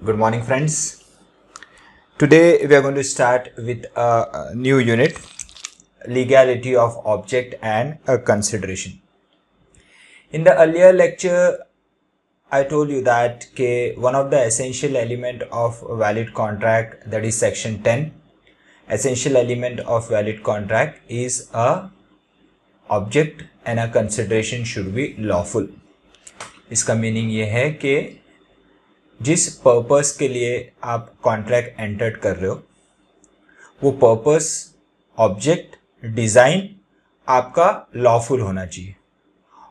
Good morning, friends. Today we are going to start with a new unit, legality of object and a consideration. In the earlier lecture, I told you that one of the essential element of a valid contract, that is section 10, essential element of valid contract is a object and a consideration should be lawful. इसका meaning ये है कि जिस purpose के लिए आप contract enter कर रहे हो वो पर्पस, ऑब्जेक्ट, डिज़ाइन आपका लॉफुल होना चाहिए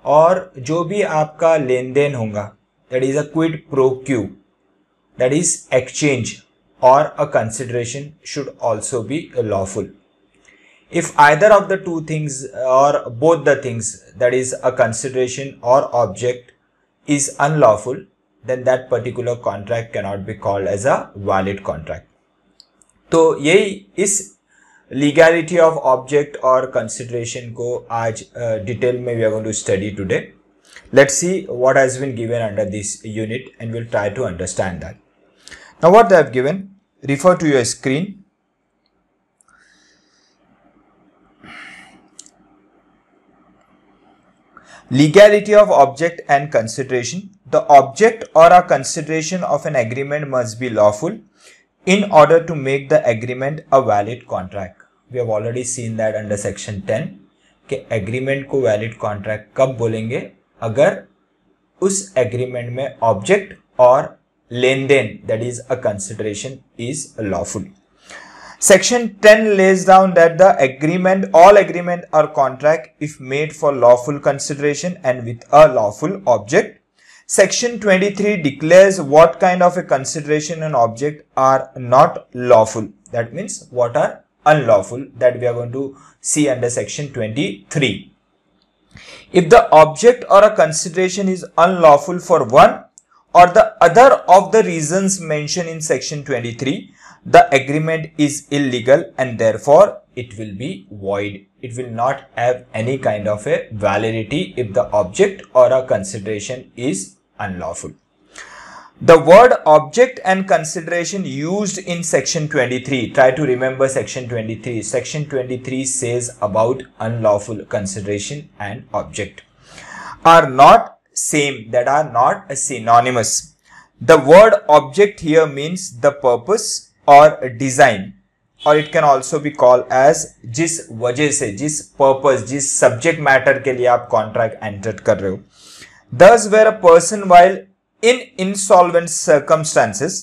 और जो भी आपका लेन देन होगा that is a quid pro quo, that is exchange और a consideration should also be lawful. If either of the two things or both the things, that is a consideration or object, is unlawful, then that particular contract cannot be called as a valid contract. तो यही इस legality of object और consideration को आज detail में we are going to study today. Let's see what has been given under this unit and we'll try to understand that. Now what they have given, refer to your screen. Legality of object and consideration. The object or a consideration of an agreement must be lawful in order to make the agreement a valid contract. We have already seen that under section 10 कि agreement को valid contract कब बोलेंगे, अगर उस agreement में object और लेन then, that is a consideration, is lawful. Section 10 lays down that the agreement, all agreement or contract if made for lawful consideration and with a lawful object. Section 23 declares what kind of a consideration and object are not lawful. That means what are unlawful, that we are going to see under section 23. If the object or a consideration is unlawful for one or the other of the reasons mentioned in section 23, the agreement is illegal and therefore it will be void. It will not have any kind of a validity if the object or a consideration is unlawful. The word object and consideration used in section 23, try to remember section 23. Section 23 says about unlawful consideration and object are not same, that are not synonymous. The word object here means the purpose और design, और it can also be called as जिस वजह से, जिस purpose, जिस subject matter के लिए आप कॉन्ट्रैक्ट एंटर कर रहे हो. Thus, where a person while in insolvent circumstances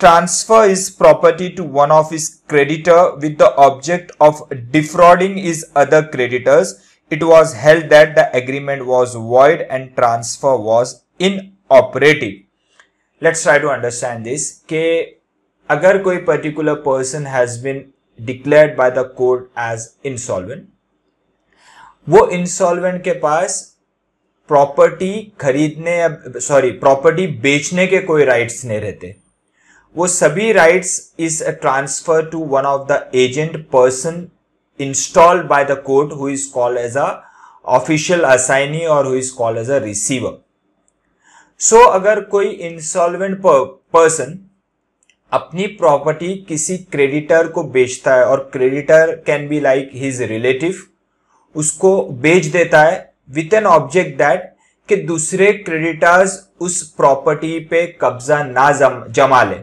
transfer his property to one of his creditor with the object of defrauding his other creditors, it was held that the agreement was void and transfer was inoperative. Let's try to understand this. कि अगर कोई particular person has been declared by the court as insolvent, वो insolvent के पास property खरीदने या property बेचने के कोई राइट्स नहीं रहते. वो सभी rights is transfer to one of the agent person installed by the court who is called as a official assignee और who is called as a receiver. So अगर कोई इंसॉल्वेंट पर्सन अपनी प्रॉपर्टी किसी creditor को बेचता है और creditor can be like his relative, उसको बेच देता है विथ एन ऑब्जेक्ट दैट कि दूसरे क्रेडिटर्स उस प्रॉपर्टी पे कब्जा ना जमा ले.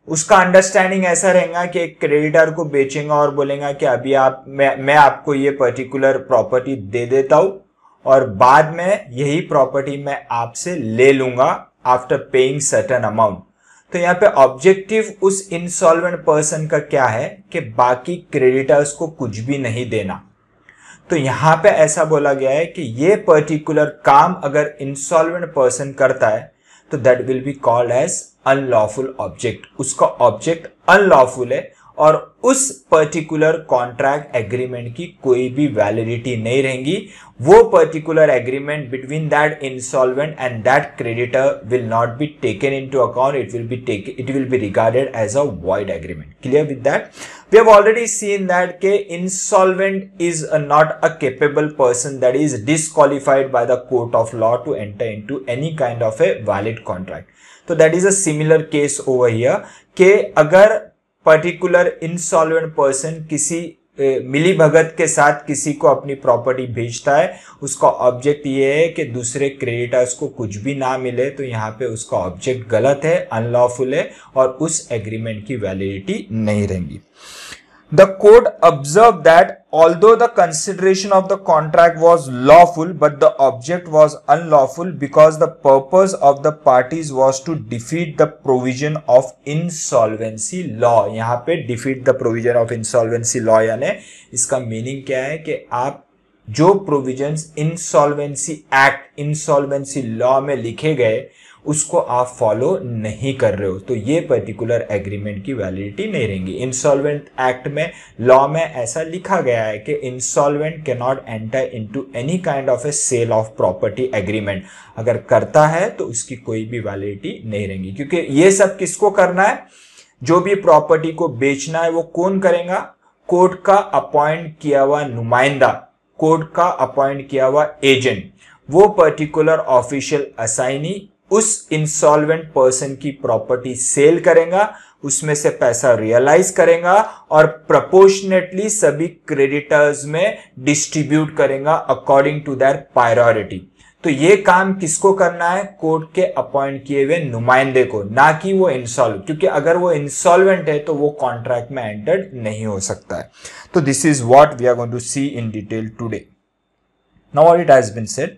उसका अंडरस्टैंडिंग ऐसा रहेगा कि एक क्रेडिटर को बेचेगा और बोलेगा कि अभी मैं आपको ये पर्टिकुलर प्रॉपर्टी दे देता हूं और बाद में यही प्रॉपर्टी मैं आपसे ले लूंगा आफ्टर पेइंग सर्टेन अमाउंट. तो यहाँ पे ऑब्जेक्टिव उस इंसॉल्वेंट पर्सन का क्या है कि बाकी क्रेडिटर्स को कुछ भी नहीं देना. तो यहाँ पे ऐसा बोला गया है कि ये पर्टिकुलर काम अगर इंसॉल्वेंट पर्सन करता है तो that will be called as unlawful object. उसका ऑब्जेक्ट अनलॉफुल है और उस पर्टिकुलर कॉन्ट्रैक्ट एग्रीमेंट की कोई भी वैलिडिटी नहीं रहेगी। वो particular agreement between that insolvent and that creditor will not be taken into account, it will be regarded as a void agreement. Clear with that? We have already seen that insolvent is not a capable person that is disqualified by the court of law to enter into any kind of a valid contract. So that is a similar case over here कि अगर particular insolvent person किसी मिली भगत के साथ किसी को अपनी property बेचता है, उसका ऑब्जेक्ट ये है कि दूसरे क्रेडिटर्स को कुछ भी ना मिले, तो यहाँ पे उसका ऑब्जेक्ट गलत है, अनलॉफुल है और उस एग्रीमेंट की वैलिडिटी नहीं रहेगी। The court observed that although the consideration of the contract was lawful, but the object was unlawful because the purpose of the parties was to defeat the provision of insolvency law. यहाँ पे defeat the provision of insolvency law यानी इसका meaning क्या है कि आप जो provisions insolvency act, insolvency law में लिखे गए उसको आप फॉलो नहीं कर रहे हो, तो ये पर्टिकुलर एग्रीमेंट की वैलिडिटी नहीं रहेंगी। इंसॉल्वेंट एक्ट में, लॉ में ऐसा लिखा गया है कि insolvent can not enter into any kind of a sale of property agreement. अगर करता है तो उसकी कोई भी वैलिडिटी नहीं रहेंगी, क्योंकि ये सब किसको करना है? जो भी प्रॉपर्टी को बेचना है वो कौन करेगा? कोर्ट का अपॉइंट किया हुआ नुमाइंदा, कोर्ट का अपॉइंट किया हुआ एजेंट, वो पर्टिकुलर ऑफिशियल असाइनी उस इंसॉल्वेंट पर्सन की प्रॉपर्टी सेल करेगा, उसमें से पैसा रियलाइज करेगा और प्रोपोर्शनेटली सभी क्रेडिटर्स में डिस्ट्रीब्यूट करेगा अकॉर्डिंग टू देयर प्रायोरिटी। तो ये काम किसको करना है? कोर्ट के अपॉइंट किए हुए नुमाइंदे को, ना कि वो इंसॉल्वेंट, क्योंकि अगर वो इंसॉल्वेंट है तो वो कॉन्ट्रैक्ट में एंटर्ड नहीं हो सकता है। तो this is what we are going to see in detail today. Now what it has been said,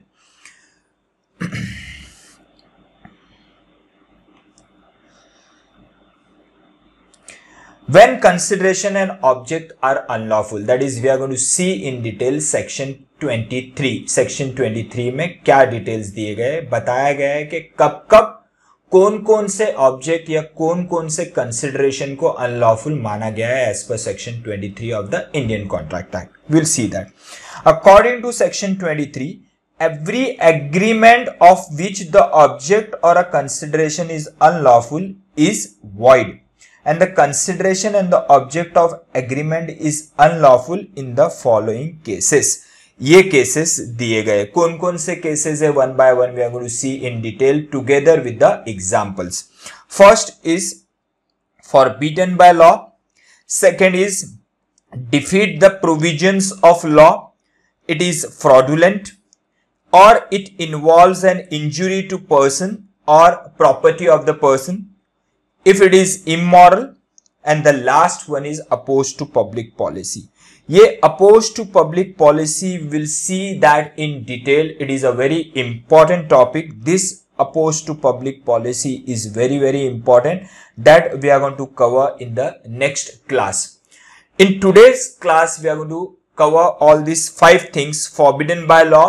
when consideration and object are unlawful, that is we are going to see in detail section 23. section 23 में क्या details दिए गए, बताया गया है कि कब कब कौन कौन से ऑब्जेक्ट या कौन कौन से कंसिडरेशन को अनलॉफुल माना गया है as per section 23 of the Indian contract act. Will see that according to section 23, every agreement of which the object or a consideration is unlawful is void, and the consideration and the object of agreement is unlawful in the following cases. ये cases दिए गए, कौन कौन से cases है? One by one we are going to see in detail together with the examples. First is forbidden by law, second is defeat the provisions of law, it is fraudulent, or it involves an injury to person or property of the person, if it is immoral, and the last one is opposed to public policy. ये opposed to public policy, we'll see that in detail. It is a very important topic. This opposed to public policy is very very important, that we are going to cover in the next class. In today's class we are going to cover all these 5 things: forbidden by law,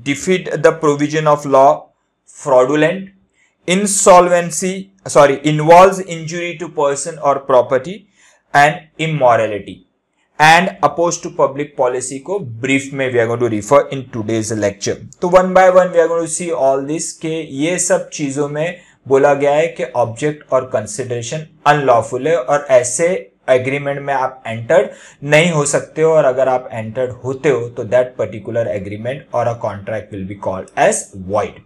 defeat the provision of law, fraudulent, involves injury to person or property, and immorality. And opposed to public policy को brief में we are going to refer in today's lecture. तो one by one we are going to see all this कि ये सब चीजों में बोला गया है कि ऑब्जेक्ट और कंसिडरेशन अनलॉफुल है और ऐसे एग्रीमेंट में आप एंटर्ड नहीं हो सकते हो, और अगर आप एंटर्ड होते हो तो दैट पर्टिकुलर एग्रीमेंट और a contract will be called as void.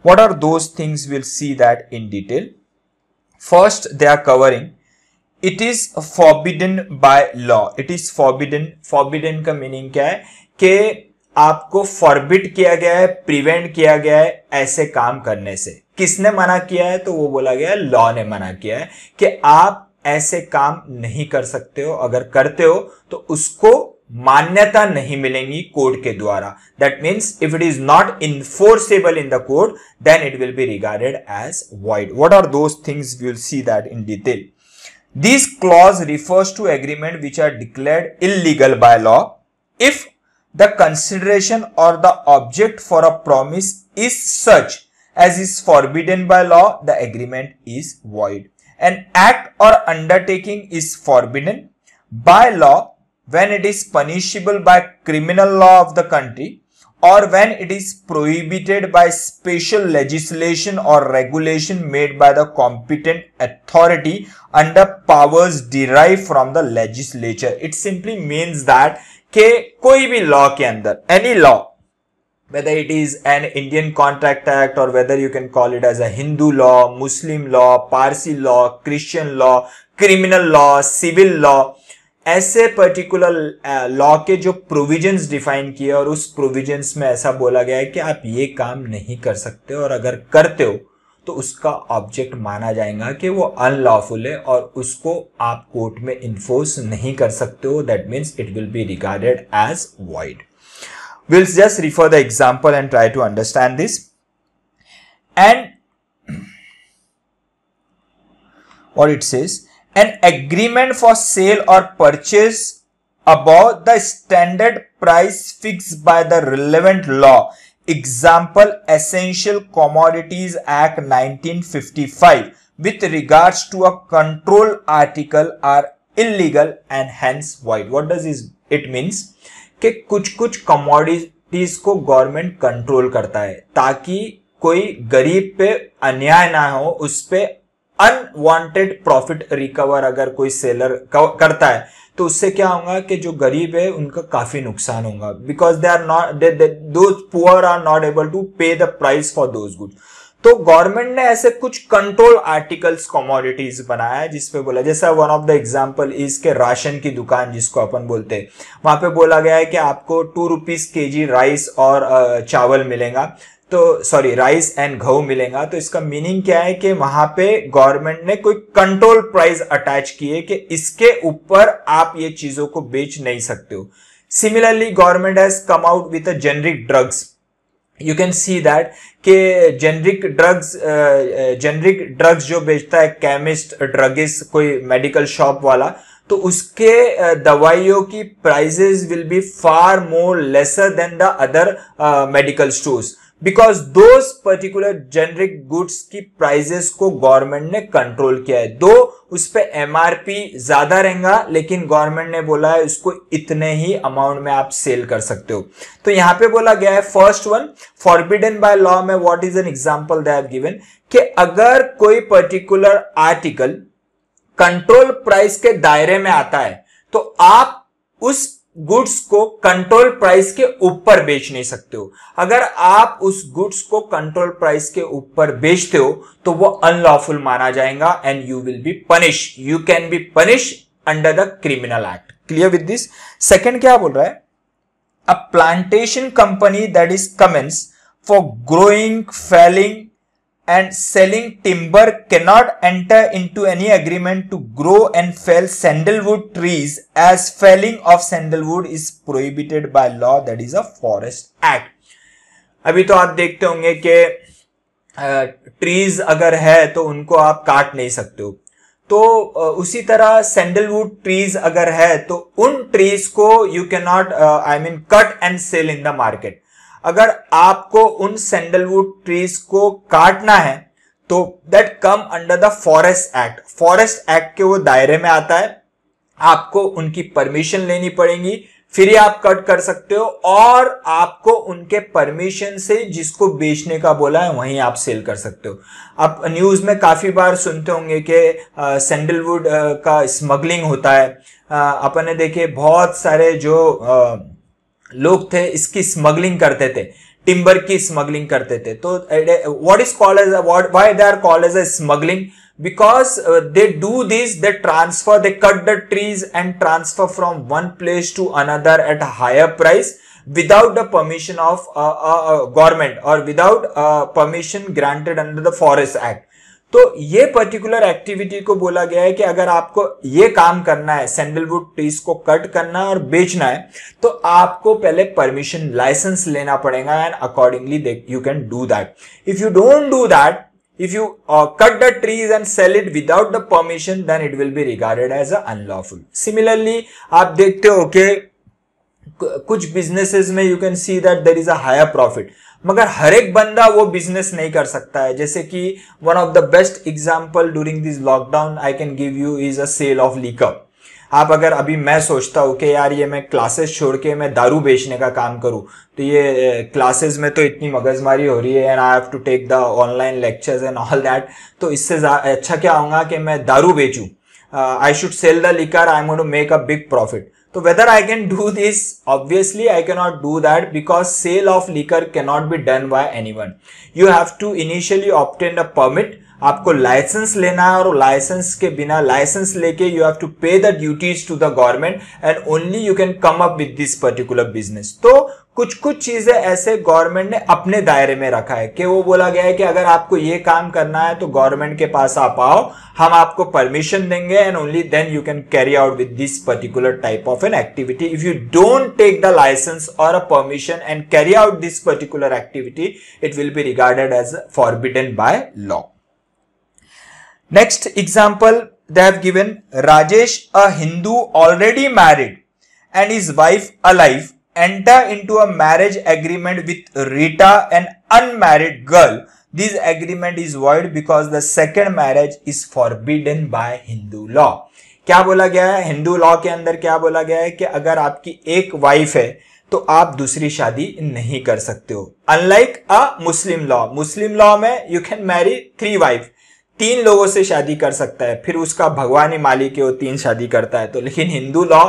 What are those things? We'll see that in detail. First, they are covering, it is forbidden by law. It is forbidden. Forbidden का meaning क्या है? कि आपको forbid किया गया है, prevent किया गया है ऐसे काम करने से। किसने मना किया है? तो वो बोला गया है लॉ ने मना किया है कि आप ऐसे काम नहीं कर सकते हो, अगर करते हो तो उसको मान्यता नहीं मिलेंगी कोर्ट के द्वारा। That means if it is not enforceable in the court, then it will be regarded as void. What are those things? We will see that in detail. This clause refers to agreement which are declared illegal by law if the consideration or the object for a promise is such as is forbidden by law, the agreement is void. An act or undertaking is forbidden by law when it is punishable by criminal law of the country, or when it is prohibited by special legislation or regulation made by the competent authority under powers derived from the legislature. It simply means that के कोई भी law के अंदर, any law, whether it is an Indian Contract Act or whether you can call it as a Hindu law, Muslim law, Parsi law, Christian law, criminal law, civil law, ऐसे particular law के जो provisions define किए और उस provisions में ऐसा बोला गया है कि आप ये काम नहीं कर सकते, और अगर करते हो तो उसका ऑब्जेक्ट माना जाएगा कि वो अनलॉफुल है और उसको आप कोर्ट में इन्फोर्स नहीं कर सकते हो. That means it will be regarded as void. We'll just refer the example and try to understand this. And what it says, an agreement for sale or purchase above the standard price fixed by the relevant law. Example, Essential Commodities Act 1955 with regards to a control article are illegal and hence void. What does it means? कि कुछ commodities को government control करता है ताकि कोई गरीब पे अन्याय ना हो, उस पे अनवांटेड प्रॉफिट रिकवर अगर कोई सेलर करता है तो उससे क्या होगा कि जो गरीब है उनका काफी नुकसान होगा, because they are not, those poor are not able to pay the price for those goods. तो गवर्नमेंट ने ऐसे कुछ कंट्रोल आर्टिकल्स कमोडिटीज बनाया है जिसपे बोला, जैसा one of the example is के राशन की दुकान जिसको अपन बोलते हैं, वहां पे बोला गया है कि आपको 2 रुपीज केजी राइस और चावल मिलेगा, तो सॉरी राइस एंड गेहूं मिलेगा. तो इसका मीनिंग क्या है कि वहां पे गवर्नमेंट ने कोई कंट्रोल प्राइस अटैच किए कि इसके ऊपर आप ये चीजों को बेच नहीं सकते हो. Similarly government has come out with a generic drugs. You can see that कि जेनरिक ड्रग्स जो बेचता है केमिस्ट, ड्रगिस्ट, कोई मेडिकल शॉप वाला, तो उसके दवाइयों की prices will be far more lesser than the other medical stores, because those particular generic goods की प्राइसेस को गवर्नमेंट ने कंट्रोल किया है. दो उस पे एमआरपी ज्यादा रहेगा लेकिन गवर्नमेंट ने बोला है उसको इतने ही अमाउंट में आप सेल कर सकते हो. तो यहां पे बोला गया है first one, forbidden by law में what is an example they have given कि अगर कोई पर्टिकुलर आर्टिकल कंट्रोल प्राइस के दायरे में आता है तो आप उस गुड्स को कंट्रोल प्राइस के ऊपर बेच नहीं सकते हो. अगर आप उस गुड्स को कंट्रोल प्राइस के ऊपर बेचते हो तो वो अनलॉफुल माना जाएगा and you will be punish, you can be punish under the criminal act. Clear with this? Second क्या बोल रहा है, a plantation company that is commence for growing, felling and selling timber cannot enter into any agreement to grow and fell sandalwood trees as felling of sandalwood is prohibited by law, that is a forest act. अभी तो आप देखते होंगे कि trees अगर है तो उनको आप काट नहीं सकते हो, तो उसी तरह सैंडलवुड ट्रीज अगर है तो उन ट्रीज को you can not cut and sell in the market. अगर आपको उन सैंडलवुड ट्रीज को काटना है तो that come under the forest act. Forest act के वो दायरे में आता है, आपको उनकी परमिशन लेनी पड़ेगी, फिर ही आप कट कर सकते हो, और आपको उनके परमिशन से जिसको बेचने का बोला है वहीं आप सेल कर सकते हो. आप न्यूज में काफी बार सुनते होंगे कि सैंडलवुड का स्मगलिंग होता है. अपन ने देखे बहुत सारे जो लोग थे इसकी स्मगलिंग करते थे, टिम्बर की स्मगलिंग करते थे. तो what is called as why they are called as a smuggling? because they do this, they transfer, they cut the trees and transfer from one place to another at a higher price without the permission of government or without permission granted under the Forest Act. तो ये particular activity को बोला गया है कि अगर आपको ये काम करना है, सैंडलवुड ट्रीज को कट करना और बेचना है, तो आपको पहले परमिशन, लाइसेंस लेना पड़ेगा and accordingly you can do that. If you don't do that, if you cut the trees and sell it without the permission, then it will be regarded as a unlawful. Similarly, आप देखते हो कि कुछ businesses में you can see that there is a higher profit, मगर हर एक बंदा वो बिजनेस नहीं कर सकता है. जैसे कि one of the best example during this lockdown I can give you is a sale of liquor. आप अगर अभी मैं सोचता हूँ कि यार ये मैं क्लासेस छोड़ के मैं दारू बेचने का काम करूँ, तो ये क्लासेस में तो इतनी मगजमारी हो रही है and I have to take the online lectures and all that, तो इससे अच्छा क्या होगा कि मैं दारू बेचूं, I should sell the liquor, I'm going to make a big profit. So whether I can do this, obviously I cannot do that because sale of liquor cannot be done by anyone. You have to initially obtain a permit. आपको license लेना है और license के बिना, license लेके you have to pay the duties to the government and only you can come up with this particular business. तो कुछ कुछ चीजें ऐसे गवर्नमेंट ने अपने दायरे में रखा है कि वो बोला गया है कि अगर आपको ये काम करना है तो गवर्नमेंट के पास आप आओ, हम आपको परमिशन देंगे and only then you can carry out with this particular type of an activity. If you don't take the licence और a permission and carry out this particular activity, it will be regarded as forbidden by law. Next example they have given, Rajesh, a Hindu already married and his wife alive, enter into a marriage agreement with Rita, an unmarried girl. This agreement is void because the second marriage is forbidden by Hindu law. क्या बोला गया है Hindu law के अंदर? क्या बोला गया है कि अगर आपकी एक वाइफ है तो आप दूसरी शादी नहीं कर सकते हो. अनलाइक अ मुस्लिम लॉ में यू कैन मैरी 3 वाइफ, 3 लोगों से शादी कर सकता है, फिर उसका भगवान ही मालिक है, वो 3 शादी करता है. तो लेकिन Hindu law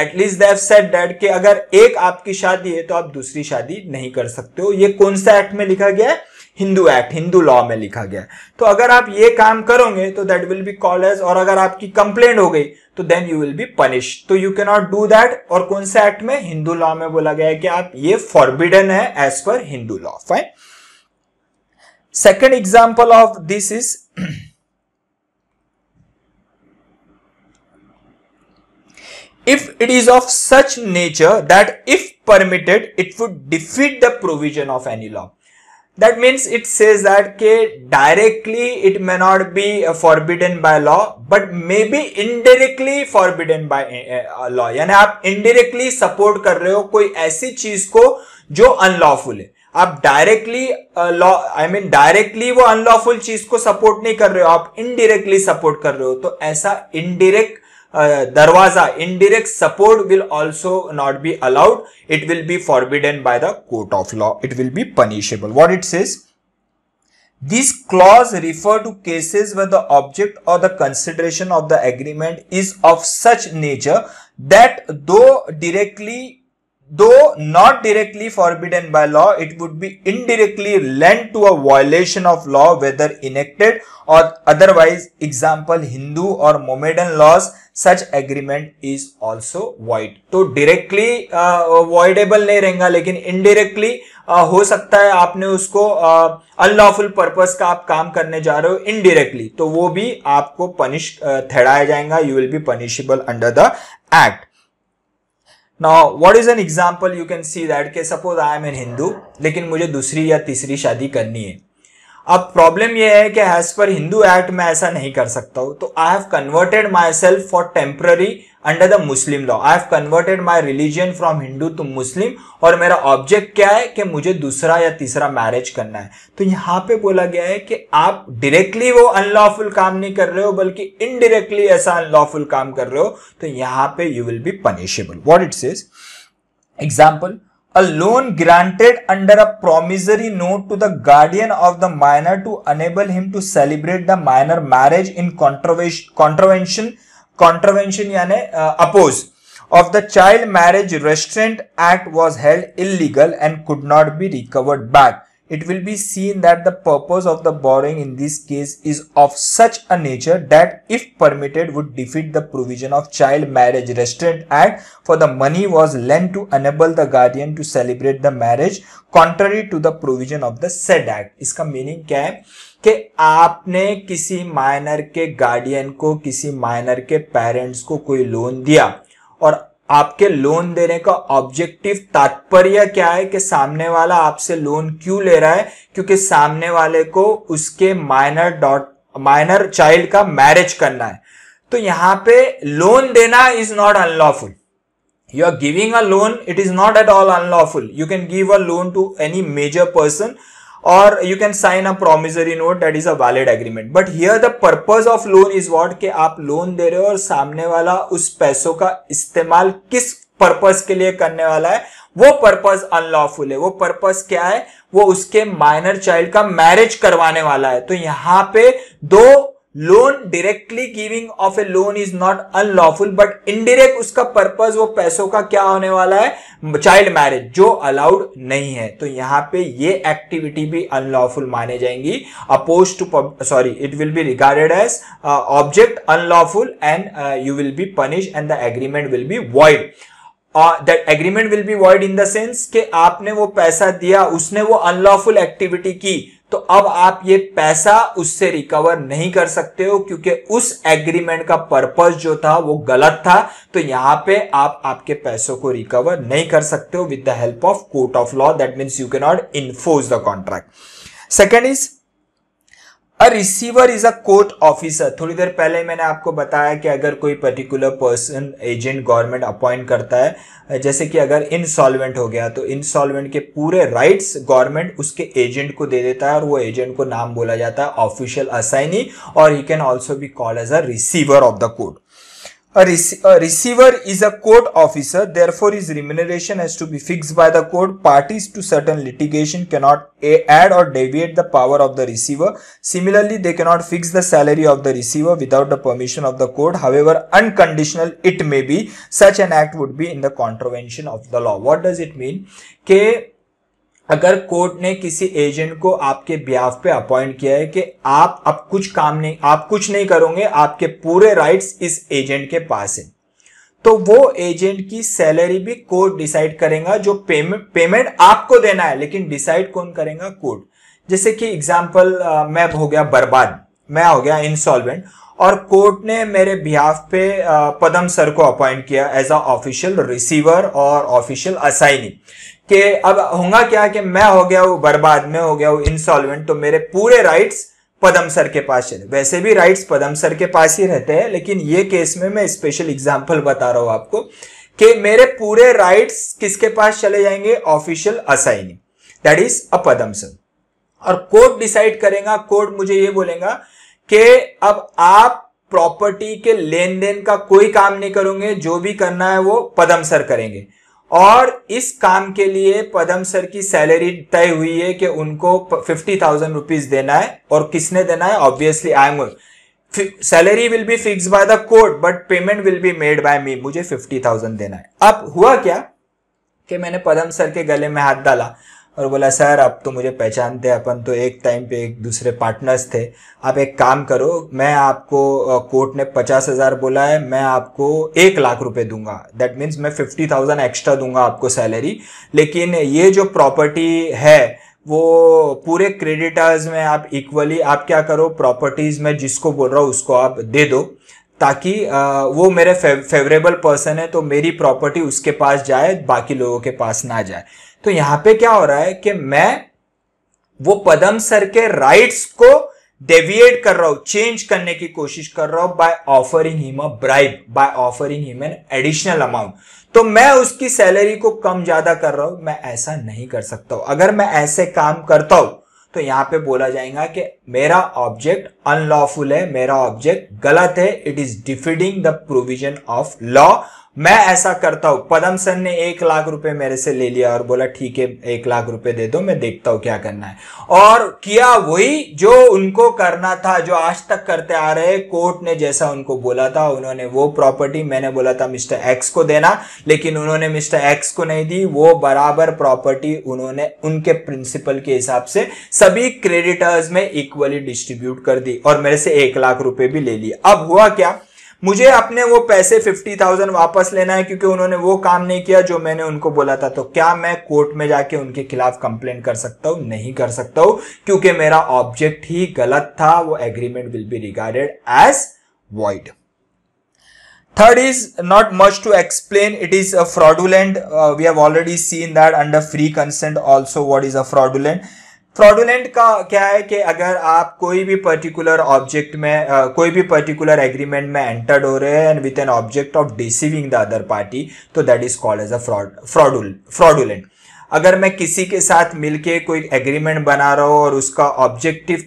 at least they have said that कि अगर एक आपकी शादी है तो आप दूसरी शादी नहीं कर सकते हो. ये कौन सा एक्ट में लिखा गया है? हिंदू एक्ट, हिंदू लॉ में लिखा गया है. तो अगर आप ये काम करोगे तो that will be called as, और अगर आपकी कंप्लेंट हो गई तो then you will be punish. तो you can not do that. और कौन सा एक्ट में? हिंदू लॉ में बोला गया है कि आप ये फॉरबिडन है as per Hindu law. Fine. Second example of this is if it is of such nature that if permitted it would defeat the provision of any law. That means it says that directly it may not be forbidden by law but may be indirectly forbidden by law. यानी आप indirectly support कर रहे हो कोई ऐसी चीज को जो unlawful है. आप डायरेक्टली डायरेक्टली वो अनलॉफुल चीज को सपोर्ट नहीं कर रहे हो, आप इनडायरेक्टली सपोर्ट कर रहे हो. तो ऐसा इनडायरेक्ट दरवाजा, indirect support will also not be allowed. It will be forbidden by the court of law. It will be punishable. What it says? This clause refer to cases where the object or the consideration of the agreement is of such nature that though not directly forbidden by law, it would be indirectly lent to a violation of law whether enacted or otherwise. Example, Hindu or Mohammedan laws, such agreement is also void. तो directly voidable नहीं रहेगा, लेकिन indirectly हो सकता है आपने उसको unlawful purpose का आप काम करने जा रहे हो indirectly, तो वो भी आपको punish ठहराया जाएगा. You will be punishable under the act. Now what is an example? You can see that कि suppose I am an Hindu लेकिन मुझे दूसरी या तीसरी शादी करनी है. अब प्रॉब्लम यह है कि एज पर हिंदू एक्ट में ऐसा नहीं कर सकता हूं. तो I have converted myself for temporary under the Muslim law. I have converted my religion from Hindu to Muslim और मेरा ऑब्जेक्ट क्या है कि मुझे दूसरा या तीसरा मैरिज करना है. तो यहां पे बोला गया है कि आप डायरेक्टली वो अनलॉफुल काम नहीं कर रहे हो बल्कि इनडायरेक्टली ऐसा अनलॉफुल काम कर रहे हो. तो यहां पे you will be punishable. What it says? Example, a loan granted under a promissory note to the guardian of the minor to enable him to celebrate the minor marriage in contravention यानी oppose of the Child Marriage Restraint Act was held illegal and could not be recovered back. It will be seen that the purpose of the borrowing in this case is of such a nature that if permitted would defeat the provision of Child Marriage Restraint Act, for the money was lent to enable the guardian to celebrate the marriage contrary to the provision of the said act. इसका meaning क्या है कि आपने किसी minor के guardian को, किसी minor के पेरेंट्स को कोई लोन दिया और आपके लोन देने का ऑब्जेक्टिव तात्पर्य क्या है कि सामने वाला आपसे लोन क्यों ले रहा है? क्योंकि सामने वाले को उसके माइनर चाइल्ड का मैरिज करना है. तो यहां पे लोन देना is not unlawful. You are giving a loan, it is not at all unlawful. You can give a loan to any major person or you can sign a promissory note, that is a valid agreement. But here the purpose of loan is what, कि आप loan दे रहे हो और सामने वाला उस पैसों का इस्तेमाल किस पर्पस के लिए करने वाला है, वो पर्पस अनलॉफुल है। वो पर्पस क्या है, वो उसके माइनर चाइल्ड का मैरिज करवाने वाला है। तो यहां पे दो loan directly giving of A loan is not unlawful, but indirect उसका पर्पस वो पैसों का क्या होने वाला है, चाइल्ड मैरिज, जो अलाउड नहीं है। तो यहां पे ये एक्टिविटी भी अनलॉफुल माने जाएंगी, oppose to sorry it will be regarded as object unlawful and you will be punish and the agreement will be void. That agreement will be void in the sense कि आपने वो पैसा दिया, उसने वो अनलॉफुल एक्टिविटी की, तो अब आप ये पैसा उससे रिकवर नहीं कर सकते हो, क्योंकि उस एग्रीमेंट का पर्पस जो था वो गलत था। तो यहां पे आप आपके पैसों को रिकवर नहीं कर सकते हो with the help of court of law. That means you can not enforce the contract. Second is a receiver is a court officer. थोड़ी देर पहले मैंने आपको बताया कि अगर कोई particular person agent government appoint करता है, जैसे कि अगर इंसॉल्वेंट हो गया, तो इंसॉल्वेंट के पूरे राइट्स गवर्नमेंट उसके एजेंट को दे देता है, और वो एजेंट को नाम बोला जाता है ऑफिशियल असाइनी, और he can also be called as a receiver of the court. A receiver is a court officer, therefore his remuneration has to be fixed by the court. Parties to certain litigation cannot add or deviate the power of the receiver. Similarly, they cannot fix the salary of the receiver without the permission of the court. However unconditional it may be, such an act would be in the contravention of the law. What does it mean? कि अगर court ने किसी agent को आपके behalf पे appoint किया है कि आप अब कुछ काम नहीं, आप कुछ नहीं करोगे, आपके पूरे राइट्स इस एजेंट के पास है, तो वो एजेंट की सैलरी भी कोर्ट डिसाइड करेगा। जो पेमेंट आपको देना है, लेकिन डिसाइड कौन करेगा, कोर्ट। जैसे कि एग्जांपल, मैं हो गया बर्बाद, मैं हो गया इंसॉल्वेंट, और कोर्ट ने मेरे बिहाफ पे पदम सर को अपॉइंट किया एज अ ऑफिशियल रिसीवर और ऑफिशियल असाइनी, कि अब होगा क्या कि मैं हो गया हूं बर्बाद, मैं हो गया हूं इंसॉल्वेंट, तो मेरे पूरे राइट्स पदम सर के पास चले। वैसे भी राइट्स पदम सर के पास ही रहते हैं, लेकिन ये केस में मैं स्पेशल एग्जांपल बता रहा हूं आपको कि मेरे पूरे राइट्स किसके पास चले जाएंगे, official assignee, that is a Padam sir. और कोर्ट डिसाइड करेगा, कोर्ट मुझे ये बोलेगा कि अब आप प्रॉपर्टी के लेन देन का कोई काम नहीं करोगे, जो भी करना है वो पदम सर करेंगे, और इस काम के लिए पदम सर की सैलरी तय हुई है कि उनको 50,000 रुपीज देना है। और किसने देना है, obviously I am, salary will be fix by the court but payment will be made by me, मुझे 50,000 देना है। अब हुआ क्या कि मैंने पदम सर के गले में हाथ डाला और बोला, सर अब तो मुझे पहचानते, अपन तो एक टाइम पे एक दूसरे पार्टनर्स थे, आप एक काम करो, मैं आपको कोर्ट ने 50,000 बोला है, मैं आपको 1 लाख रुपए दूंगा, दैट मीन्स मैं 50,000 एक्स्ट्रा दूंगा आपको सैलरी, लेकिन ये जो प्रॉपर्टी है वो पूरे क्रेडिटर्स में आप इक्वली, आप क्या करो, प्रॉपर्टीज में जिसको बोल रहा हूँ उसको आप दे दो, ताकि वो मेरे फेवरेबल पर्सन है, तो मेरी प्रॉपर्टी उसके पास जाए, बाकी लोगों के पास ना जाए। तो यहां पे क्या हो रहा है कि मैं वो पदम सर के राइट्स को डेविएट कर रहा हूं, चेंज करने की कोशिश कर रहा हूं by offering him a bribe, by offering him an additional amount. तो मैं उसकी सैलरी को कम ज्यादा कर रहा हूं, मैं ऐसा नहीं कर सकता हूं। अगर मैं ऐसे काम करता हूं तो यहां पे बोला जाएगा कि मेरा ऑब्जेक्ट अनलॉफुल है, मेरा ऑब्जेक्ट गलत है, it is defeating the provision of law. मैं ऐसा करता हूं, पदम सर ने 1 लाख रुपए मेरे से ले लिया और बोला ठीक है 1 लाख रुपए दे दो, मैं देखता हूं क्या करना है, और किया वही जो उनको करना था, जो आज तक करते आ रहे। कोर्ट ने जैसा उनको बोला था, उन्होंने वो प्रॉपर्टी, मैंने बोला था मिस्टर एक्स को देना, लेकिन उन्होंने मिस्टर एक्स को नहीं दी, वो बराबर प्रॉपर्टी उन्होंने उनके प्रिंसिपल के हिसाब से सभी क्रेडिटर्स में इक्वली डिस्ट्रीब्यूट कर दी और मेरे से 1 लाख रुपए भी ले लिए। अब हुआ क्या, मुझे अपने वो पैसे 50,000 वापस लेना है, क्योंकि उन्होंने वो काम नहीं किया जो मैंने उनको बोला था। तो क्या मैं कोर्ट में जाके उनके खिलाफ कंप्लेंट कर सकता हूं? नहीं कर सकता हूं, क्योंकि मेरा ऑब्जेक्ट ही गलत था। वो agreement will be regarded as void. Third is not much to explain. It is a fraudulent. We have already seen that under free consent also what is a fraudulent. Fraudulent का क्या है कि अगर आप कोई भी पर्टिकुलर ऑब्जेक्ट में कोई भी पर्टिकुलर एग्रीमेंट में एंटर्ड हो रहे हैं and with an object of deceiving the other party, तो that is called as a fraudulent. अगर मैं किसी के साथ मिलके कोई एग्रीमेंट बना रहा हूं और उसका ऑब्जेक्टिव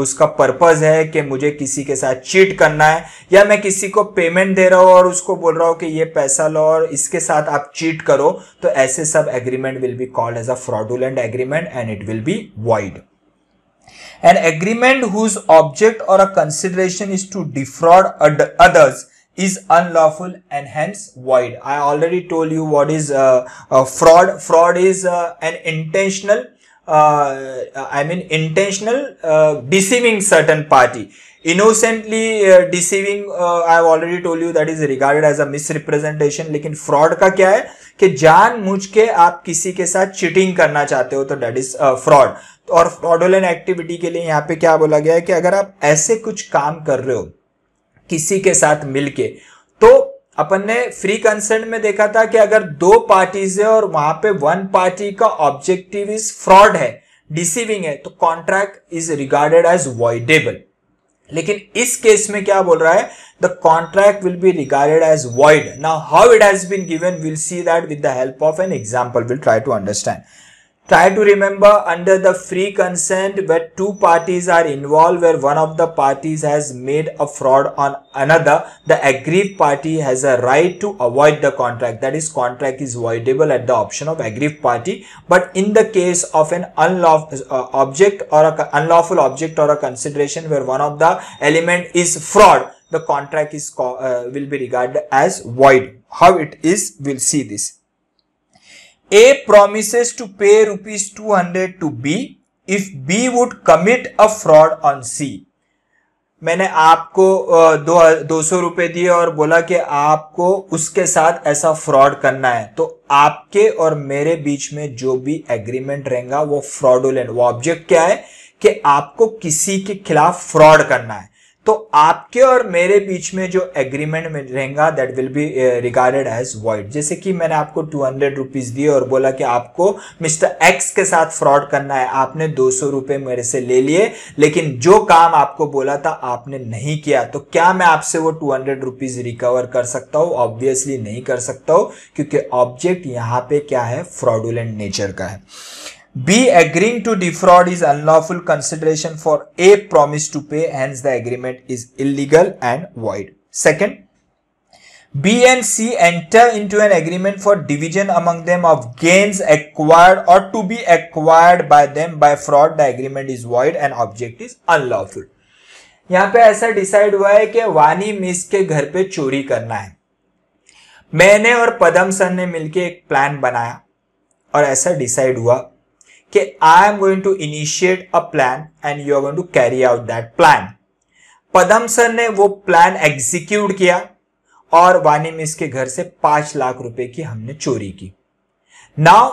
उसका पर्पस है कि मुझे किसी के साथ चीट करना है, या मैं किसी को पेमेंट दे रहा हूं और उसको बोल रहा हूं कि ये पैसा लो और इसके साथ आप चीट करो, तो ऐसे सब agreement will be called as a fraudulent agreement and it will be void. An agreement whose object or a consideration is to defraud others is unlawful and hence void. I already told you what is fraud. Fraud is an intentional deceiving certain party. Innocently deceiving, I have already told you that is regarded as a misrepresentation. लेकिन fraud का क्या है कि जानबूझ के आप किसी के साथ चीटिंग करना चाहते हो, तो that is fraud. और फ्रॉडुलेंट एक्टिविटी के लिए यहाँ पे क्या बोला गया है कि अगर आप ऐसे कुछ काम कर रहे हो किसी के साथ मिलके, तो अपन ने फ्री कंसेंट में देखा था कि अगर दो पार्टीज है और वहां पे वन पार्टी का ऑब्जेक्टिव इज फ्रॉड है, डिसीविंग है, तो contract is regarded as voidable. लेकिन इस केस में क्या बोल रहा है, the contract will be regarded as void. Now how it has been given, will see that with the help of an example. Will try to understand. Try to remember under the free consent where two parties are involved, where one of the parties has made a fraud on another, the aggrieved party has a right to avoid the contract. That is, contract is voidable at the option of aggrieved party. But in the case of an unlawful object or a unlawful object or a consideration where one of the element is fraud, the contract is will be regarded as void. How it is, we'll see this. A promises to pay rupees 200 to B if B would commit a fraud on C. मैंने आपको 200 रुपए दिए और बोला कि आपको उसके साथ ऐसा फ्रॉड करना है, तो आपके और मेरे बीच में जो भी एग्रीमेंट रहेगा वो फ्रॉडुलेंट. वो ऑब्जेक्ट क्या है कि आपको किसी के खिलाफ फ्रॉड करना है, तो आपके और मेरे बीच में जो एग्रीमेंट में रहेगा that will be regarded as void. जैसे कि मैंने आपको 200 रुपीज दिए और बोला कि आपको मिस्टर एक्स के साथ फ्रॉड करना है, आपने 200 रुपए मेरे से ले लिए, लेकिन जो काम आपको बोला था आपने नहीं किया, तो क्या मैं आपसे वो 200 रुपीज रिकवर कर सकता हूं? ऑब्वियसली नहीं कर सकता हूं, क्योंकि ऑब्जेक्ट यहां पे क्या है, फ्रॉडुलेंट नेचर का है. B agreeing to defraud is unlawful consideration for A promise to pay, hence the agreement is illegal and void. Second, B and C enter into an agreement for division among them of gains acquired or to be acquired by them by fraud. The agreement is void and object is unlawful. यहाँ पे ऐसा decide हुआ है कि वानी miss के घर पे चोरी करना है. मैंने और पदम सर ने मिलके एक प्लान बनाया और ऐसा डिसाइड हुआ कि I am going to initiate a plan and you are going to carry out that plan. Padam sir ने वो प्लान एग्जीक्यूट किया और वानी मिस के घर से 5 लाख रुपए की हमने चोरी की. नाउ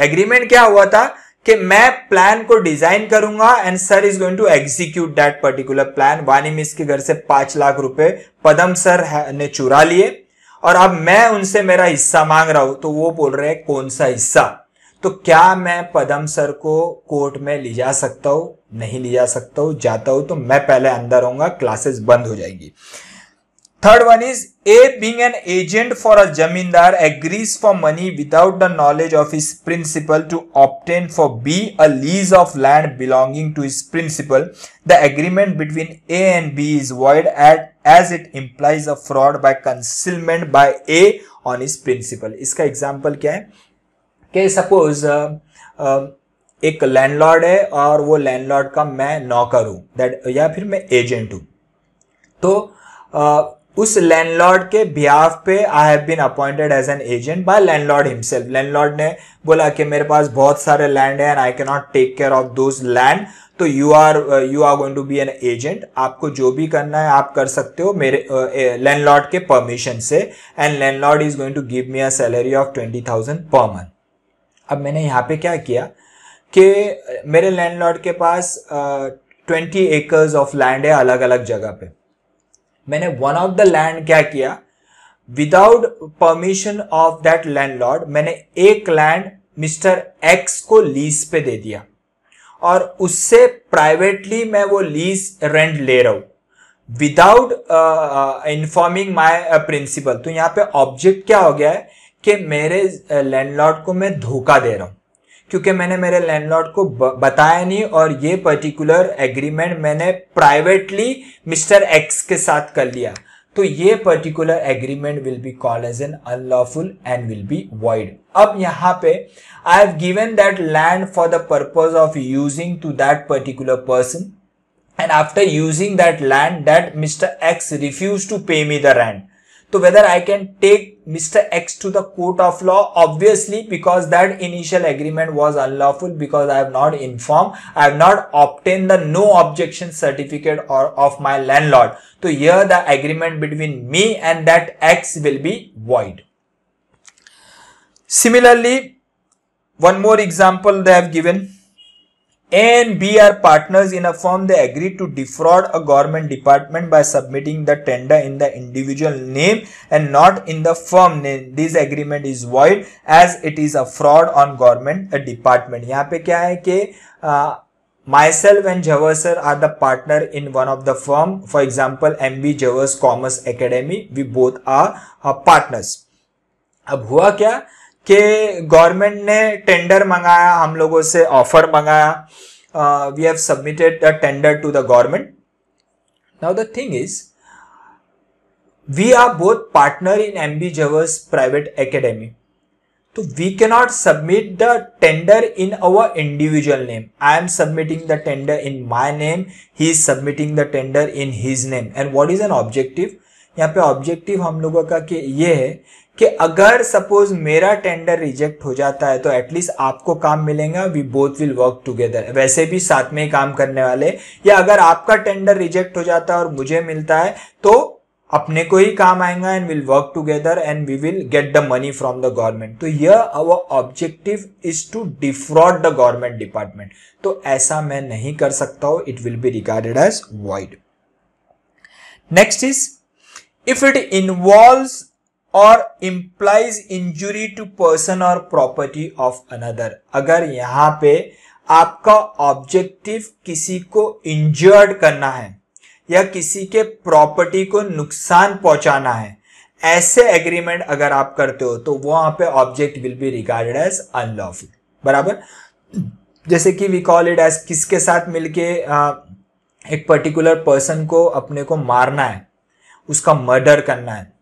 एग्रीमेंट क्या हुआ था कि मैं प्लान को डिजाइन करूंगा and sir is going to execute that particular plan. Vani miss के घर से 5 लाख रुपए पदम सर ने चुरा लिए और अब मैं उनसे मेरा हिस्सा मांग रहा हूं, तो वो बोल रहे हैं कौन सा हिस्सा. तो क्या मैं पदम सर को कोर्ट में ले जा सकता हूं? नहीं ले जा सकता हूं. जाता हूं तो मैं पहले अंदर होऊंगा, क्लासेस बंद हो जाएगी. Third one is A being an agent for a jamindar agrees for money without the knowledge of his principal to obtain for B a lease of land belonging to his principal. The agreement between A and B is void as it implies a fraud by concealment by A on his principal. इसका example क्या है कि suppose एक landlord है और वो landlord का मैं नौकर हूं, दैट या फिर मैं एजेंट हूं. तो उस लैंडलॉर्ड के बिहाफ पे I have been appointed as an agent by landlord himself. Landlord ने बोला कि मेरे पास बहुत सारे लैंड है and I can not take care of those land, तो you are going to be an agent. आपको जो भी करना है आप कर सकते हो मेरे लैंडलॉर्ड के परमिशन से, and landlord is going to give me a salary of 20,000 per month. अब मैंने यहाँ पे क्या किया कि मेरे लैंडलॉर्ड के पास 20 एकर्स ऑफ लैंड है अलग अलग जगह पे. मैंने वन ऑफ द लैंड क्या किया, without permission of that landlord मैंने एक लैंड मिस्टर एक्स को लीज पे दे दिया और उससे प्राइवेटली मैं वो लीज रेंट ले रहा हूं विदाउट इन्फॉर्मिंग माय प्रिंसिपल. तो यहाँ पे ऑब्जेक्ट क्या हो गया है कि मेरे लैंडलॉर्ड को मैं धोखा दे रहा हूं क्योंकि मैंने मेरे लैंडलॉर्ड को बताया नहीं और ये पर्टिकुलर एग्रीमेंट मैंने प्राइवेटली मिस्टर एक्स के साथ कर लिया, तो ये particular agreement will be called as an unlawful and will be void. अब यहाँ पे I have given that land for the purpose of using to that particular person, and after using that land that Mr. X refused to pay me the rent. So whether I can take Mr. X to the court of law? Obviously, because that initial agreement was unlawful because I have not informed, I have not obtained the no objection certificate or of my landlord. So here the agreement between me and that X will be void. Similarly, one more example they have given. A and B are partners in a firm. They agree to defraud a government department by submitting the tender in the individual name and not in the firm name. This agreement is void as it is a fraud on government department. यहाँ पे क्या है कि myself and Jawar sir are the partner in one of the firm. For example, MB Jawar's Commerce Academy. We both are partners. अब हुआ क्या कि government ने टेंडर मंगाया, हम लोगों से ऑफर मंगाया, we have submitted a tender to the government. Now the thing is we are both partner in MB जवर्स प्राइवेट एकेडमी, तो we cannot submit the tender in our individual name. I am submitting the tender in my name, he is submitting the tender in his name. And what is an objective? यहाँ पे objective हम लोगों का कि ये है कि अगर सपोज मेरा टेंडर रिजेक्ट हो जाता है तो एटलीस्ट आपको काम मिलेगा, we both will work together, वैसे भी साथ में ही काम करने वाले. या अगर आपका टेंडर रिजेक्ट हो जाता है और मुझे मिलता है तो अपने को ही काम आएगा and will work together and we will get the money from the government. तो यह our objective is to defraud the government department. तो ऐसा मैं नहीं कर सकता हूं, it will be regarded as void. Next is if it involves or implies injury to person or property of another. अगर यहाँ पे आपका ऑब्जेक्टिव किसी को इंजर्ड करना है या किसी के प्रॉपर्टी को नुकसान पहुंचाना है, ऐसे एग्रीमेंट अगर आप करते हो तो वहां पे object will be regarded as unlawful. बराबर, जैसे कि वी कॉल इट एज किसके साथ मिलके एक पर्टिकुलर पर्सन को अपने को मारना है, उसका मर्डर करना है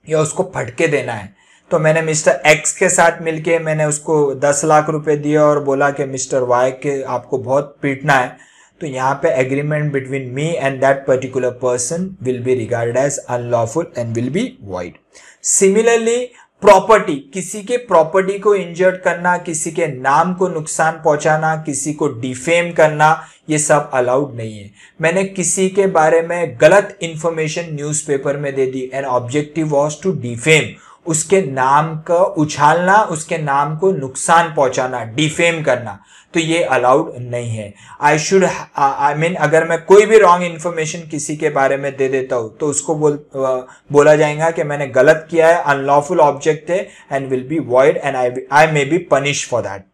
या उसको फटके देना है. तो मैंने मिस्टर एक्स के साथ मिलके मैंने उसको 10 लाख रुपए दिए और बोला कि मिस्टर वाई के आपको बहुत पीटना है. तो यहाँ पे agreement between me and that particular person will be regarded as unlawful and will be void. Similarly property, किसी के प्रॉपर्टी को इंजर्ड करना, किसी के नाम को नुकसान पहुंचाना, किसी को डिफेम करना, ये सब अलाउड नहीं है. मैंने किसी के बारे में गलत इंफॉर्मेशन न्यूज़पेपर में दे दी and objective was to defame, उसके नाम का उछालना, उसके नाम को नुकसान पहुंचाना, डिफेम करना, तो ये अलाउड नहीं है. आई मीन अगर मैं कोई भी रॉन्ग इंफॉर्मेशन किसी के बारे में दे देता हूं तो उसको बोला जाएगा कि मैंने गलत किया है, अनलॉफुल ऑब्जेक्ट है and will be void and I may be punish for that.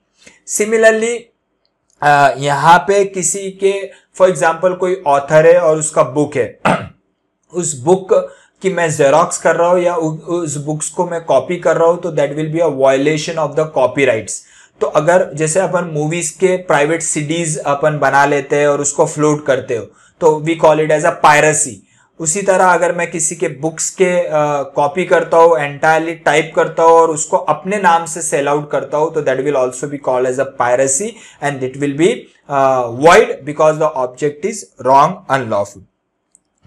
Similarly यहाँ पे किसी के फॉर एग्जाम्पल कोई ऑथर है और उसका बुक है, उस बुक कि मैं जेरोक्स कर रहा हूं या उस बुक्स को मैं कॉपी कर रहा हूं तो that will be a violation of the copyrights. तो अगर जैसे अपन मूवीज के प्राइवेट सीडीज अपन बना लेते हैं और उसको फ्लोट करते हो तो we call it as a piracy. उसी तरह अगर मैं किसी के बुक्स के कॉपी करता हूँ, एंटायरली टाइप करता हूँ और उसको अपने नाम से सेल आउट करता हूँ तो that will also be called as a piracy and it will be void because the object is wrong, unlawful.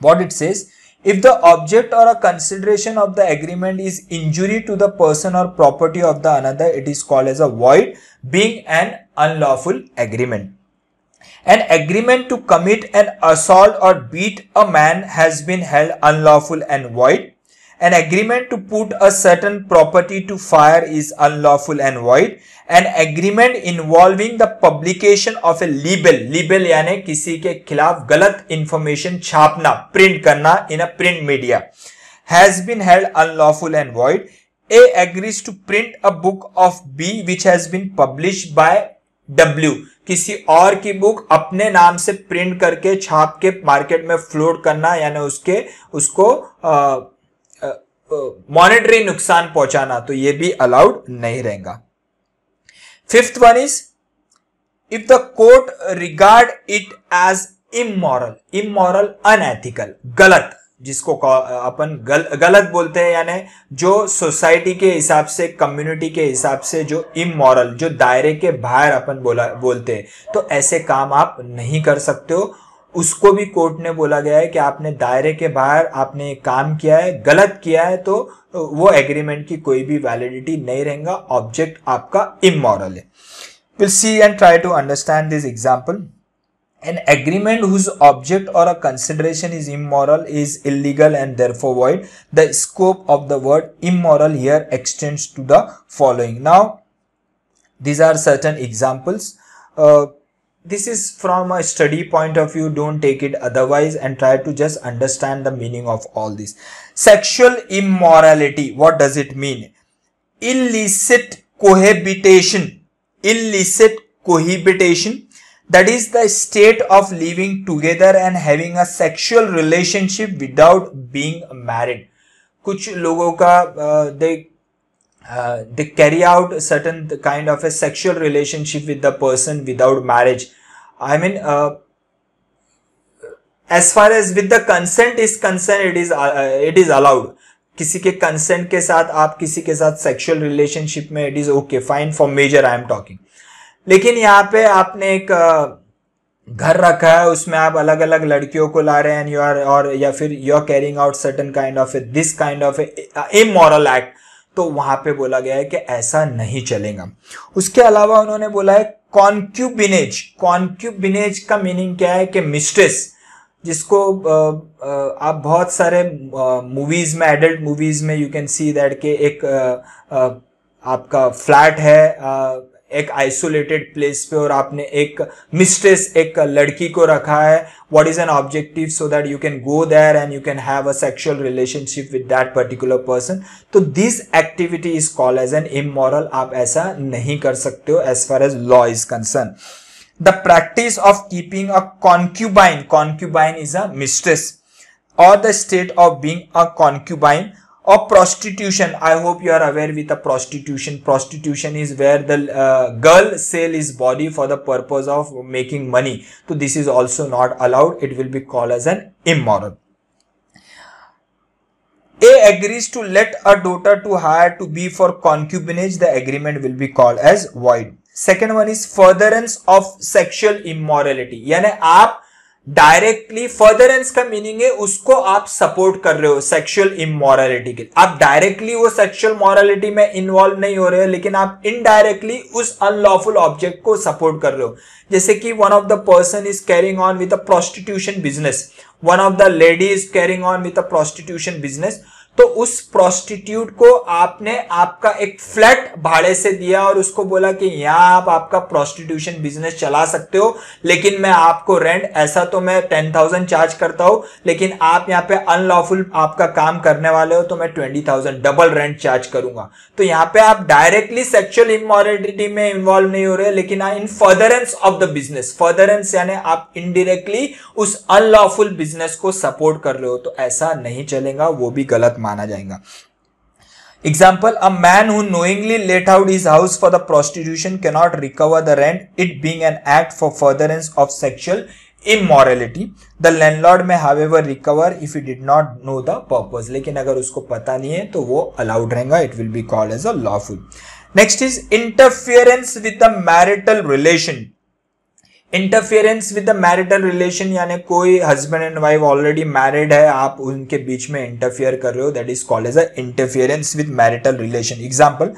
What it says, if the object or a consideration of the agreement is injury to the person or property of the another, it is called as a void, being an unlawful agreement. An agreement to commit an assault or beat a man has been held unlawful and void. An agreement to put a certain property to fire is unlawful and void. An agreement involving the publication of a libel यानी किसी के खिलाफ गलत information छापना, print करना in a print media, has been held unlawful and void. A agrees to print a book of B which has been published by W. किसी और की book अपने नाम से प्रिंट करके छाप के मार्केट में फ्लोट करना यानी उसको मॉनेटरी नुकसान पहुंचाना, तो ये भी अलाउड नहीं रहेगा। Fifth one is if the court regard it as immoral, immoral unethical, गलत, जिसको अपन गलत बोलते हैं, यानी जो सोसाइटी के हिसाब से, कम्युनिटी के हिसाब से जो इमोरल, जो दायरे के बाहर अपन बोलते हैं, तो ऐसे काम आप नहीं कर सकते हो। उसको भी कोर्ट ने बोला गया है कि आपने दायरे के बाहर आपने काम किया है, गलत किया है, तो वो एग्रीमेंट की कोई भी वैलिडिटी नहीं रहेगा, ऑब्जेक्ट आपका इमोरल है। We'll see and try to understand this example. An agreement whose object or a consideration is immoral is illegal and therefore void. The scope of the word immoral here extends to the following. Now, these are certain examples. This is from a study point of view. Don't take it otherwise and try to just understand the meaning of all this. Sexual immorality. What does it mean? Illicit cohabitation. Illicit cohabitation, that is the state of living together and having a sexual relationship without being married. कुछ लोगों का they carry out certain kind of a sexual relationship with the person without marriage. I mean, as far as with the consent is concerned, it is allowed. किसी के consent के साथ आप किसी के साथ सेक्सुअल रिलेशनशिप में, it is okay, fine, for major I am talking. लेकिन यहाँ पे आपने एक घर रखा है, उसमें आप अलग अलग लड़कियों को ला रहे हैं, यू आर, और या फिर you are carrying out certain kind of this kind of immoral act, तो वहां पे बोला गया है कि ऐसा नहीं चलेगा। उसके अलावा उन्होंने बोला है कॉन्क्यूबिनेज। कॉन्क्यूबिनेज का मीनिंग क्या है कि मिस्ट्रेस, जिसको आप बहुत सारे मूवीज में, एडल्ट मूवीज में यू कैन सी दैट के एक आपका फ्लैट है एक आइसोलेटेड प्लेस पे, और आपने एक मिस्ट्रेस, एक लड़की को रखा है। What is an objective? So that you can go there and you can have a sexual relationship with that particular person. तो this activity is called as an immoral. आप ऐसा नहीं कर सकते हो as far as law is concern. The practice of keeping a concubine, concubine is a mistress, or the state of being a concubine, or prostitution. I hope you are aware with the prostitution. Prostitution is where the girl sell his body for the purpose of making money. So this is also not allowed. It will be called as an immoral. A agrees to let a daughter to hire to be for concubinage. The agreement will be called as void. Second one is furtherance of sexual immorality, यानी आप directly, furtherance का meaning है उसको आप support कर रहे हो sexual immorality के। आप डायरेक्टली वो सेक्सुअल मोरालिटी में इन्वॉल्व नहीं हो रहे हो, लेकिन आप इनडायरेक्टली उस अनलॉफुल ऑब्जेक्ट को सपोर्ट कर रहे हो। जैसे कि one of the person is carrying on with a prostitution business, one of the lady is carrying on with a prostitution business, तो उस प्रोस्टिट्यूट को आपने आपका एक फ्लैट भाड़े से दिया और उसको बोला कि यहां आप आपका प्रोस्टिट्यूशन बिजनेस चला सकते हो, लेकिन मैं आपको रेंट, ऐसा तो मैं 10,000 चार्ज करता हूं, लेकिन आप यहां पे अनलॉफुल आपका काम करने वाले हो तो मैं 20,000 डबल रेंट चार्ज करूंगा। तो यहां पे आप डायरेक्टली सेक्सुअल इमोरलिटी में इन्वॉल्व नहीं हो रहे, लेकिन इन furtherance of the business, furtherance यानी आप इनडायरेक्टली उस अनलॉफुल बिजनेस को सपोर्ट कर रहे हो, तो ऐसा नहीं चलेगा, वो भी गलत माना जाएगा। Example, a man who knowingly let out his house for the prostitution cannot recover the rent, it being an act for furtherance of sexual immorality. The landlord may however recover if he did not know the purpose. लेकिन अगर उसको पता नहीं है तो वो allowed रहेगा, it will be called as a lawful. Next is interference with the marital relation. Interference with the marital relation, यानी कोई husband and wife already married है, आप उनके बीच में इंटरफियर कर रहे हो, that is called as a interference with marital relation. Example,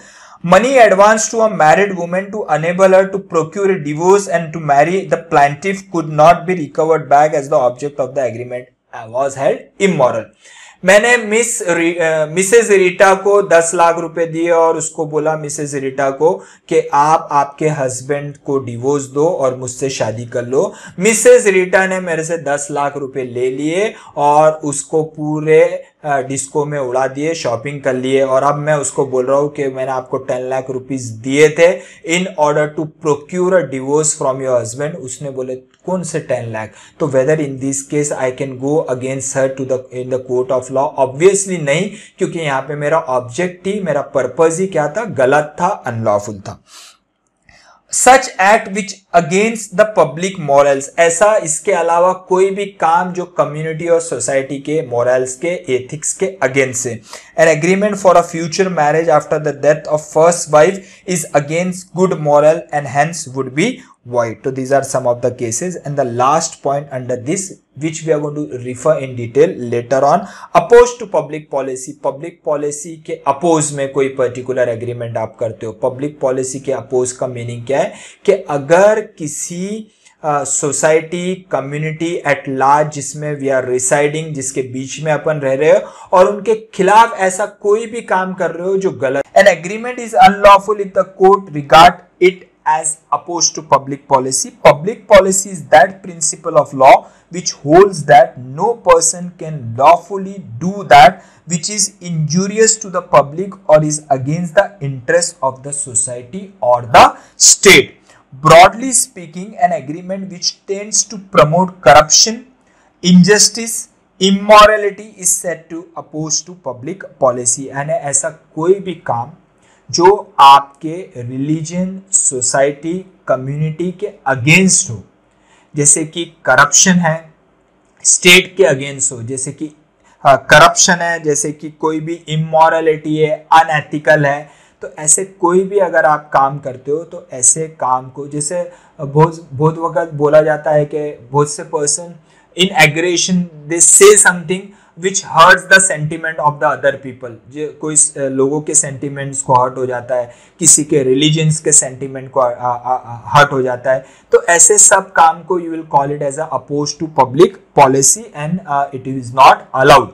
money advance to a married woman to enable her to procure a divorce and to marry the plaintiff could not be recovered back as the object of the agreement was held immoral. मैंने Mrs Rita को 10 लाख रुपए दिए और उसको बोला Mrs Rita को कि आप आपके हस्बैंड को डिवोर्स दो और मुझसे शादी कर लो। मिसेज रीटा ने मेरे से 10 लाख रुपए ले लिए और उसको पूरे डिस्को में उड़ा दिए, शॉपिंग कर लिए, और अब मैं उसको बोल रहा हूं कि मैंने आपको 10 लाख रुपीस दिए थे in order to procure a divorce from your husband. उसने बोले कौन से 10 लाख? तो whether in this case I can go against her to the in the court of law? Obviously नहीं, क्योंकि यहाँ पे मेरा ऑब्जेक्ट ही, मेरा पर्पज ही क्या था? गलत था, अनलॉफुल था। Such act which against the public morals, ऐसा इसके अलावा कोई भी काम जो कम्युनिटी और सोसाइटी के मॉरल्स के, एथिक्स के अगेंस्ट है। An agreement for a future marriage after the death of first wife is against good moral and hence would be void. So these are some of the cases, and the last point under this, which we are going to refer in detail later on, opposed to public policy. Public policy के oppose में कोई particular agreement आप करते हो। Public policy के oppose का meaning क्या है कि अगर किसी सोसाइटी, कम्युनिटी एट लार्ज जिसमें वी आर रिसाइडिंग, जिसके बीच में अपन रह रहे हो और उनके खिलाफ ऐसा कोई भी काम कर रहे हो जो गलत, an agreement is unlawful if the court regard it as opposed to public policy. Public policy is that principle of law which holds that no person can lawfully do that which is injurious to the public or is against the interest of the society or the state. Broadly speaking, an agreement which tends to promote corruption, injustice, immorality is said to oppose to public policy. यानी ऐसा कोई भी काम जो आपके religion, society, community के against हो, जैसे कि करप्शन है, स्टेट के अगेंस्ट हो, जैसे कि करप्शन है, जैसे कि कोई भी इमोरलिटी है, अनएथिकल है, तो ऐसे कोई भी अगर आप काम करते हो तो ऐसे काम को, जैसे बहुत वक्त बोला जाता है कि बहुत से पर्सन इन एग्रेशन दे से something which hurts the sentiment of the other people. जो कोई लोगों के sentiments को hurt हो जाता है, किसी के religions के sentiment को hurt हो जाता है, तो ऐसे सब काम को you will call it as a opposed to public policy and it is not allowed.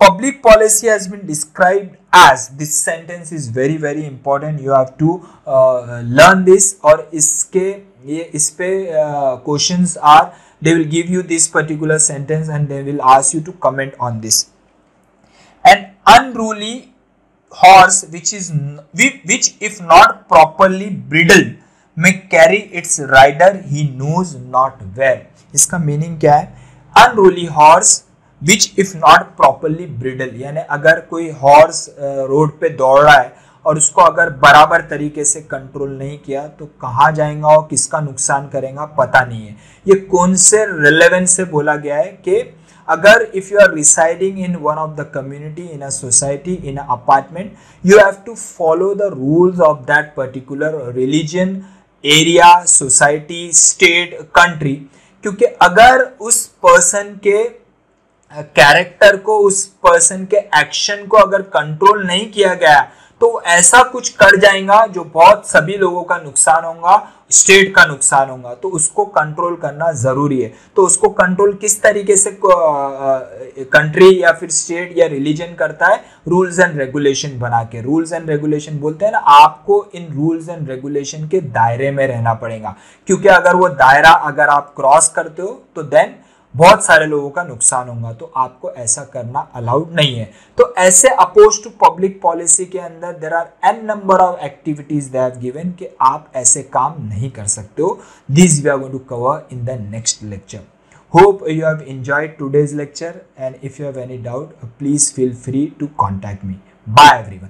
Public policy has been described as, this sentence is very very important, you have to learn this, और इसके ये इस पे questions are, they will give you this particular sentence and they will ask you to comment on this. An unruly horse which if not properly bridled may carry its rider he knows not where. इसका meaning क्या है? Unruly horse which if not properly bridle, यानी अगर कोई horse road पे दौड़ रहा है और उसको अगर बराबर तरीके से कंट्रोल नहीं किया तो कहाँ जाएगा और किसका नुकसान करेगा पता नहीं है। ये कौन से रिलेवेंस से बोला गया है कि अगर if you are residing in one of the community, in a society, in a apartment, you have to follow the rules of that particular religion, area, society, state, country, क्योंकि अगर उस पर्सन के कैरेक्टर को, उस person के action को अगर control नहीं किया गया तो ऐसा कुछ कर जाएगा जो बहुत सभी लोगों का नुकसान होगा, स्टेट का नुकसान होगा, तो उसको कंट्रोल करना जरूरी है। तो उसको कंट्रोल किस तरीके से कंट्री या फिर स्टेट या रिलीजन करता है? रूल्स एंड रेगुलेशन बना के। रूल्स एंड रेगुलेशन बोलते हैं ना, आपको इन रूल्स एंड रेगुलेशन के दायरे में रहना पड़ेगा, क्योंकि अगर वो दायरा अगर आप क्रॉस करते हो तो देन बहुत सारे लोगों का नुकसान होगा, तो आपको ऐसा करना अलाउड नहीं है। तो ऐसे अपोज टू पब्लिक पॉलिसी के अंदर there are an number of activities they have given कि आप ऐसे काम नहीं कर सकते हो। This we are going to cover in the next lecture. Hope you have enjoyed today's lecture, and if you have any doubt please feel free to contact me. Bye everyone.